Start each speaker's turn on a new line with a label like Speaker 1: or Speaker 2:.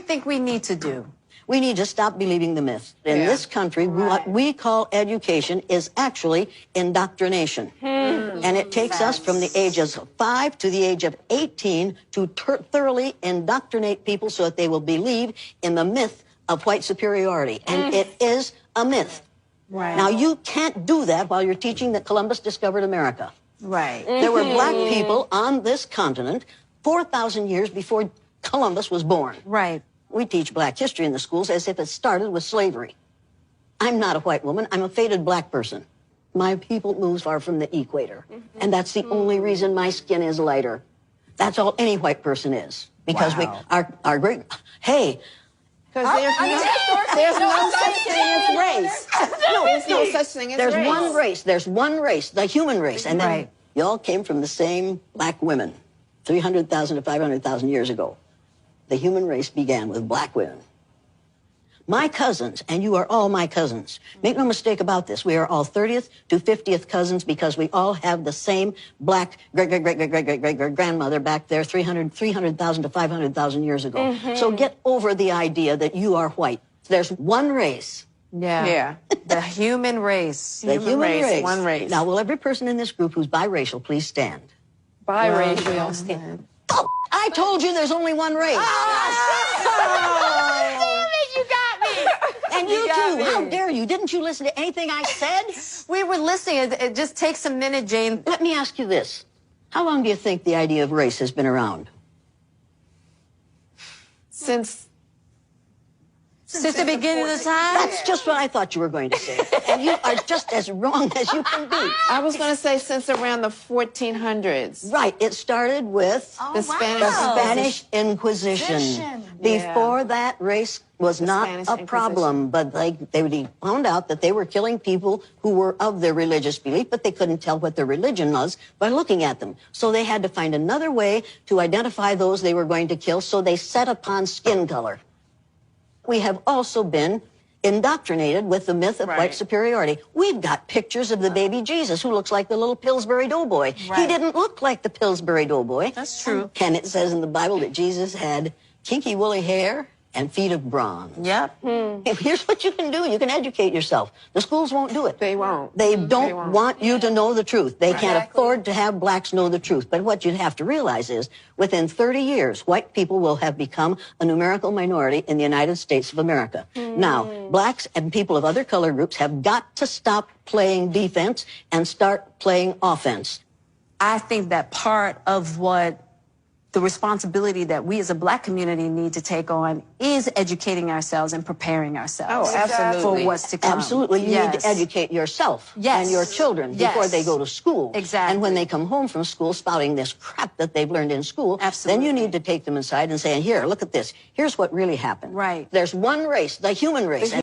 Speaker 1: think we need to do?
Speaker 2: We need to stop believing the myth. In this country, what we call education is actually indoctrination. And it takes us from the ages of 5 to the age of 18 to thoroughly indoctrinate people so that they will believe in the myth of white superiority. And it is a myth.
Speaker 1: Right.
Speaker 2: Now, you can't do that while you're teaching that Columbus discovered America.
Speaker 1: Right.
Speaker 2: There were black people on this continent 4,000 years before Columbus was born.
Speaker 1: Right.
Speaker 2: We teach black history in the schools as if it started with slavery. I'm not a white woman. I'm a faded black person. My people move far from the equator. And that's the only reason my skin is lighter. That's all any white person is. Because our great, hey.
Speaker 3: Because there's no such thing as race. No, there's no such thing as race.
Speaker 2: There's one race. There's one race, the human race. And then you all came from the same black women 300,000 to 500,000 years ago. The human race began with black women. My cousins, and you are all my cousins. Make no mistake about this. We are all 30th to 50th cousins because we all have the same black great-great-great-great-great-great-grandmother back there 300,000 to 500,000 years ago. So get over the idea that you are white. There's one race.
Speaker 1: Yeah. The human race.
Speaker 2: The human race.
Speaker 3: One race.
Speaker 2: Now, will every person in this group who's biracial please stand?
Speaker 3: Biracial. Stand.
Speaker 2: Oh, I told you there's only one race.
Speaker 1: Damn it, you got me.
Speaker 2: And you too. How dare you? Didn't you listen to anything I said?
Speaker 1: We were listening. It just takes a minute, Jane.
Speaker 2: Let me ask you this. How long do you think the idea of race has been around?
Speaker 3: Since
Speaker 1: the beginning of the time?
Speaker 2: That's just what I thought you were going to say. And you are just as wrong as you can be.
Speaker 3: I was going to say since around the 1400s.
Speaker 2: Right. It started with
Speaker 3: The
Speaker 2: Spanish Inquisition. Before that, race was not
Speaker 3: Spanish
Speaker 2: a problem, but they found out that they were killing people who were of their religious belief, but they couldn't tell what their religion was by looking at them. So they had to find another way to identify those they were going to kill, so they set upon skin color. We have also been indoctrinated with the myth of white superiority. We've got pictures of the baby Jesus who looks like the little Pillsbury Doughboy. He didn't look like the Pillsbury Doughboy.
Speaker 1: That's true.
Speaker 2: And it says in the Bible that Jesus had kinky woolly hair and feet of bronze.
Speaker 1: Yep.
Speaker 2: Here's what you can do. You can educate yourself. The schools won't do it.
Speaker 3: They won't.
Speaker 2: They don't want you to know the truth. They can't afford to have blacks know the truth. But what you have to realize is within 30 years, white people will have become a numerical minority in the United States of America. Now, blacks and people of other color groups have got to stop playing defense and start playing offense.
Speaker 1: I think that part of what the responsibility that we as a black community need to take on is educating ourselves and preparing ourselves for what's to come.
Speaker 2: Absolutely. You need to educate yourself and your children before they go to school.
Speaker 1: Exactly.
Speaker 2: And when they come home from school spouting this crap that they've learned in school, then you need to take them inside and say, here, look at this. Here's what really happened.
Speaker 1: Right.
Speaker 2: There's one race, the human race.